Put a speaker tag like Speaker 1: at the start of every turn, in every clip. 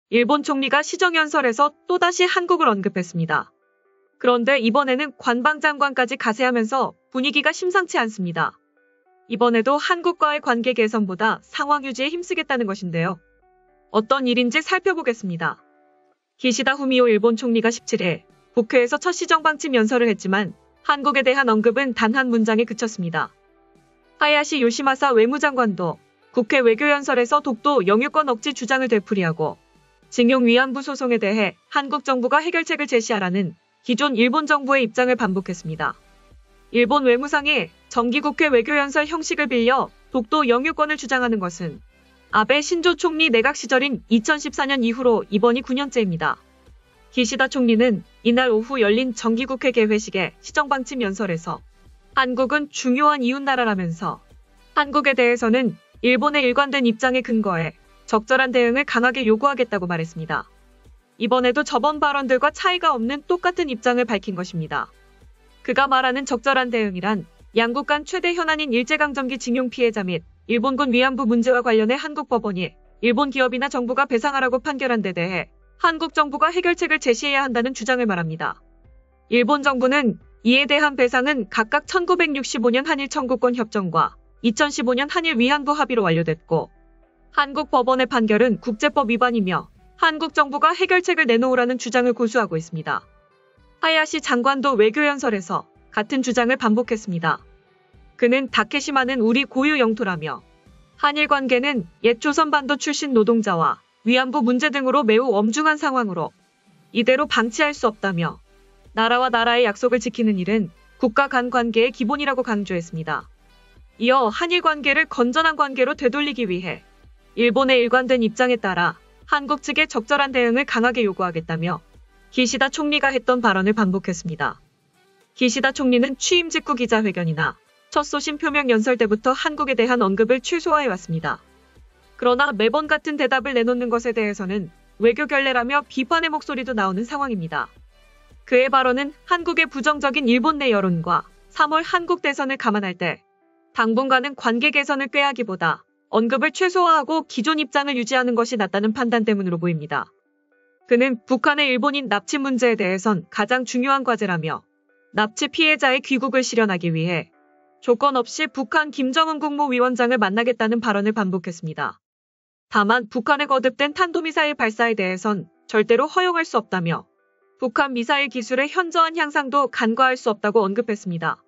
Speaker 1: 일본 총리가 시정연설에서 또다시 한국을 언급했습니다. 그런데 이번에는 관방장관까지 가세하면서 분위기가 심상치 않습니다. 이번에도 한국과의 관계 개선보다 상황 유지에 힘쓰겠다는 것인데요. 어떤 일인지 살펴보겠습니다. 기시다 후미오 일본 총리가 17일 국회에서 첫 시정방침 연설을 했지만 한국에 대한 언급은 단 한 문장에 그쳤습니다. 하야시 요시마사 외무장관도 국회 외교연설에서 독도 영유권 억지 주장을 되풀이하고 징용 위안부 소송에 대해 한국 정부가 해결책을 제시하라는 기존 일본 정부의 입장을 반복했습니다. 일본 외무상이 정기국회 외교연설 형식을 빌려 독도 영유권을 주장하는 것은 아베 신조 총리 내각 시절인 2014년 이후로 이번이 9년째입니다. 기시다 총리는 이날 오후 열린 정기국회 개회식의 시정방침 연설에서 한국은 중요한 이웃나라라면서 한국에 대해서는 일본의 일관된 입장에 근거해 적절한 대응을 강하게 요구하겠다고 말했습니다. 이번에도 저번 발언들과 차이가 없는 똑같은 입장을 밝힌 것입니다. 그가 말하는 적절한 대응이란 양국 간 최대 현안인 일제강점기 징용 피해자 및 일본군 위안부 문제와 관련해 한국 법원이 일본 기업이나 정부가 배상하라고 판결한 데 대해 한국 정부가 해결책을 제시해야 한다는 주장을 말합니다. 일본 정부는 이에 대한 배상은 각각 1965년 한일 청구권 협정과 2015년 한일 위안부 합의로 완료됐고 한국 법원의 판결은 국제법 위반이며 한국 정부가 해결책을 내놓으라는 주장을 고수하고 있습니다. 하야시 장관도 외교연설에서 같은 주장을 반복했습니다. 그는 다케시마는 우리 고유 영토라며 한일 관계는 옛 조선반도 출신 노동자와 위안부 문제 등으로 매우 엄중한 상황으로 이대로 방치할 수 없다며 나라와 나라의 약속을 지키는 일은 국가 간 관계의 기본이라고 강조했습니다. 이어 한일 관계를 건전한 관계로 되돌리기 위해 일본의 일관된 입장에 따라 한국 측의 적절한 대응을 강하게 요구하겠다며 기시다 총리가 했던 발언을 반복했습니다. 기시다 총리는 취임 직후 기자회견이나 첫 소신 표명 연설 때부터 한국에 대한 언급을 최소화해왔습니다. 그러나 매번 같은 대답을 내놓는 것에 대해서는 외교 결례라며 비판의 목소리도 나오는 상황입니다. 그의 발언은 한국의 부정적인 일본 내 여론과 3월 한국 대선을 감안할 때 당분간은 관계 개선을 꾀하기보다 언급을 최소화하고 기존 입장을 유지하는 것이 낫다는 판단 때문으로 보입니다. 그는 북한의 일본인 납치 문제에 대해선 가장 중요한 과제라며 납치 피해자의 귀국을 실현하기 위해 조건 없이 북한 김정은 국무위원장을 만나겠다는 발언을 반복했습니다. 다만 북한의 거듭된 탄도미사일 발사에 대해선 절대로 허용할 수 없다며 북한 미사일 기술의 현저한 향상도 간과할 수 없다고 언급했습니다.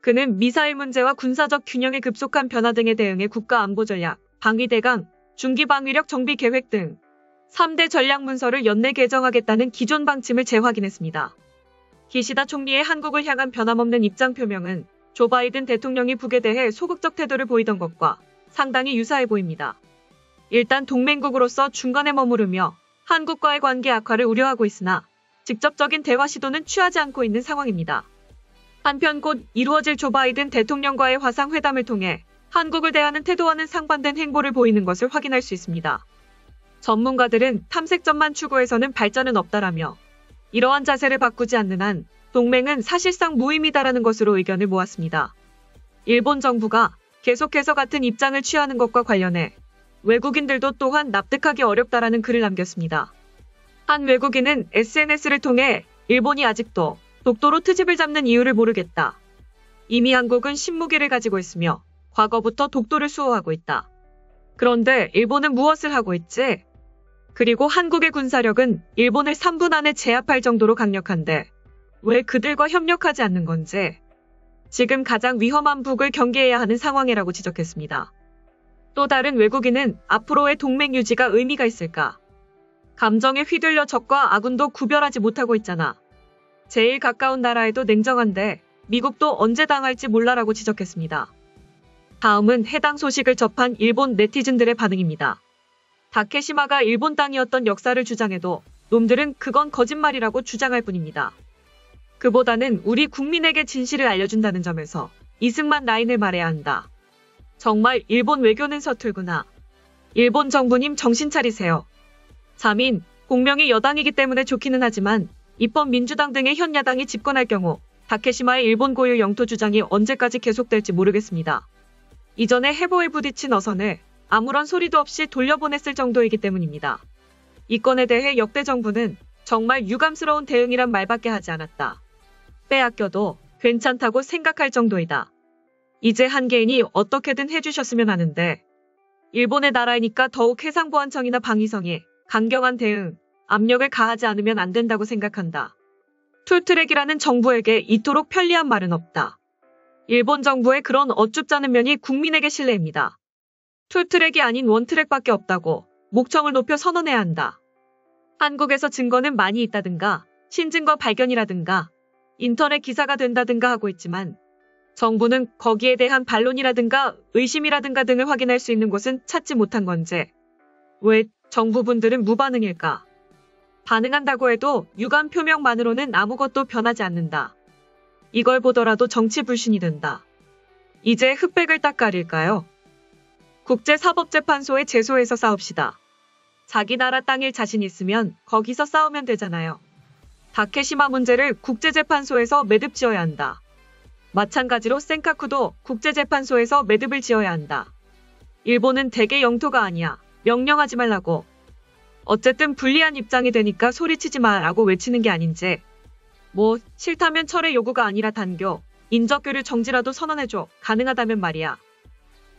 Speaker 1: 그는 미사일 문제와 군사적 균형의 급속한 변화 등에 대응해 국가안보전략, 방위대강, 중기방위력 정비 계획 등 3대 전략문서를 연내 개정하겠다는 기존 방침을 재확인했습니다. 기시다 총리의 한국을 향한 변함없는 입장 표명은 조 바이든 대통령이 북에 대해 소극적 태도를 보이던 것과 상당히 유사해 보입니다. 일단 동맹국으로서 중간에 머무르며 한국과의 관계 악화를 우려하고 있으나 직접적인 대화 시도는 취하지 않고 있는 상황입니다. 한편 곧 이루어질 조 바이든 대통령과의 화상회담을 통해 한국을 대하는 태도와는 상반된 행보를 보이는 것을 확인할 수 있습니다. 전문가들은 탐색전만 추구해서는 발전은 없다라며 이러한 자세를 바꾸지 않는 한 동맹은 사실상 무의미다라는 것으로 의견을 모았습니다. 일본 정부가 계속해서 같은 입장을 취하는 것과 관련해 외국인들도 또한 납득하기 어렵다라는 글을 남겼습니다. 한 외국인은 SNS를 통해 일본이 아직도 독도로 트집을 잡는 이유를 모르겠다. 이미 한국은 신무기를 가지고 있으며 과거부터 독도를 수호하고 있다. 그런데 일본은 무엇을 하고 있지? 그리고 한국의 군사력은 일본을 3분 안에 제압할 정도로 강력한데 왜 그들과 협력하지 않는 건지 지금 가장 위험한 북을 경계해야 하는 상황이라고 지적했습니다. 또 다른 외국인은 앞으로의 동맹 유지가 의미가 있을까? 감정에 휘둘려 적과 아군도 구별하지 못하고 있잖아. 제일 가까운 나라에도 냉정한데 미국도 언제 당할지 몰라라고 지적했습니다. 다음은 해당 소식을 접한 일본 네티즌들의 반응입니다. 다케시마가 일본 땅이었던 역사를 주장해도 놈들은 그건 거짓말이라고 주장할 뿐입니다. 그보다는 우리 국민에게 진실을 알려준다는 점에서 이승만 라인을 말해야 한다. 정말 일본 외교는 서툴구나. 일본 정부님 정신 차리세요. 자민, 공명이 여당이기 때문에 좋기는 하지만 입법 민주당 등의 현 야당이 집권할 경우 다케시마의 일본 고유 영토 주장이 언제까지 계속될지 모르겠습니다. 이전에 해보에 부딪힌 어선을 아무런 소리도 없이 돌려보냈을 정도이기 때문입니다. 이 건에 대해 역대 정부는 정말 유감스러운 대응이란 말밖에 하지 않았다. 빼앗겨도 괜찮다고 생각할 정도이다. 이제 한개인이 어떻게든 해주셨으면 하는데 일본의 나라이니까 더욱 해상보안청이나 방위성이 강경한 대응, 압력을 가하지 않으면 안 된다고 생각한다. 툴트랙이라는 정부에게 이토록 편리한 말은 없다. 일본 정부의 그런 어쭙잖은 면이 국민에게 신뢰입니다. 툴트랙이 아닌 원트랙밖에 없다고 목청을 높여 선언해야 한다. 한국에서 증거는 많이 있다든가 신증거 발견이라든가 인터넷 기사가 된다든가 하고 있지만 정부는 거기에 대한 반론이라든가 의심이라든가 등을 확인할 수 있는 곳은 찾지 못한 건지 왜 정부분들은 무반응일까? 반응한다고 해도 유감 표명만으로는 아무것도 변하지 않는다. 이걸 보더라도 정치 불신이 든다. 이제 흑백을 딱 가릴까요? 국제사법재판소에 제소해서 싸웁시다. 자기 나라 땅일 자신 있으면 거기서 싸우면 되잖아요. 다케시마 문제를 국제재판소에서 매듭 지어야 한다. 마찬가지로 센카쿠도 국제재판소에서 매듭을 지어야 한다. 일본은 대개 영토가 아니야. 명령하지 말라고. 어쨌든 불리한 입장이 되니까 소리치지 마라고 외치는 게 아닌지. 뭐 싫다면 철회 요구가 아니라 단교, 인적교류 정지라도 선언해줘. 가능하다면 말이야.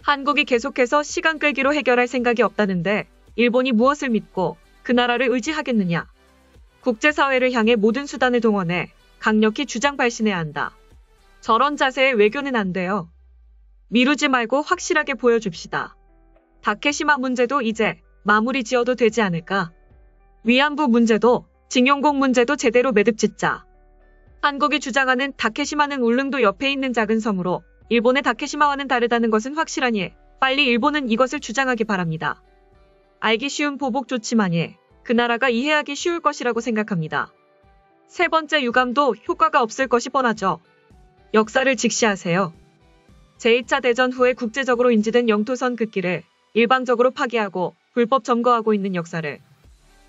Speaker 1: 한국이 계속해서 시간 끌기로 해결할 생각이 없다는데 일본이 무엇을 믿고 그 나라를 의지하겠느냐. 국제사회를 향해 모든 수단을 동원해 강력히 주장 발신해야 한다. 저런 자세의 외교는 안 돼요. 미루지 말고 확실하게 보여줍시다. 다케시마 문제도 이제 마무리 지어도 되지 않을까? 위안부 문제도 징용공 문제도 제대로 매듭 짓자. 한국이 주장하는 다케시마는 울릉도 옆에 있는 작은 섬으로 일본의 다케시마와는 다르다는 것은 확실하니 빨리 일본은 이것을 주장하기 바랍니다. 알기 쉬운 보복 조치만이 그 나라가 이해하기 쉬울 것이라고 생각합니다. 세 번째 유감도 효과가 없을 것이 뻔하죠. 역사를 직시하세요. 제2차 대전 후에 국제적으로 인지된 영토선 긋기를 일방적으로 파기하고 불법 점거하고 있는 역사를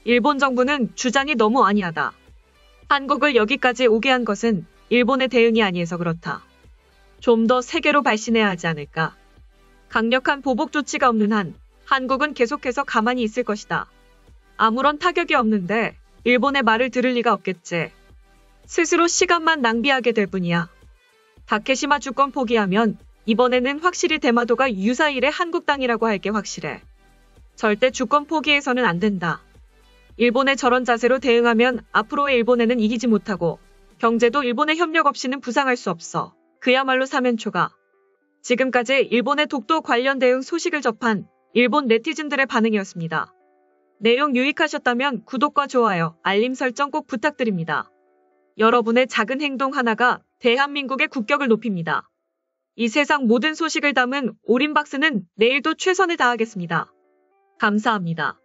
Speaker 1: 일본 정부는 주장이 너무 안이하다. 한국을 여기까지 오게 한 것은 일본의 대응이 아니해서 그렇다. 좀 더 세게로 발신해야 하지 않을까. 강력한 보복 조치가 없는 한 한국은 계속해서 가만히 있을 것이다. 아무런 타격이 없는데 일본의 말을 들을 리가 없겠지. 스스로 시간만 낭비하게 될 뿐이야. 다케시마 주권 포기하면 이번에는 확실히 대마도가 유사일의 한국 땅이라고 할 게 확실해. 절대 주권 포기해서는 안 된다. 일본의 저런 자세로 대응하면 앞으로의 일본에는 이기지 못하고 경제도 일본의 협력 없이는 부상할 수 없어. 그야말로 사면초가. 지금까지 일본의 독도 관련 대응 소식을 접한 일본 네티즌들의 반응이었습니다. 내용 유익하셨다면 구독과 좋아요, 알림 설정 꼭 부탁드립니다. 여러분의 작은 행동 하나가 대한민국의 국격을 높입니다. 이 세상 모든 소식을 담은 오린박스는 내일도 최선을 다하겠습니다. 감사합니다.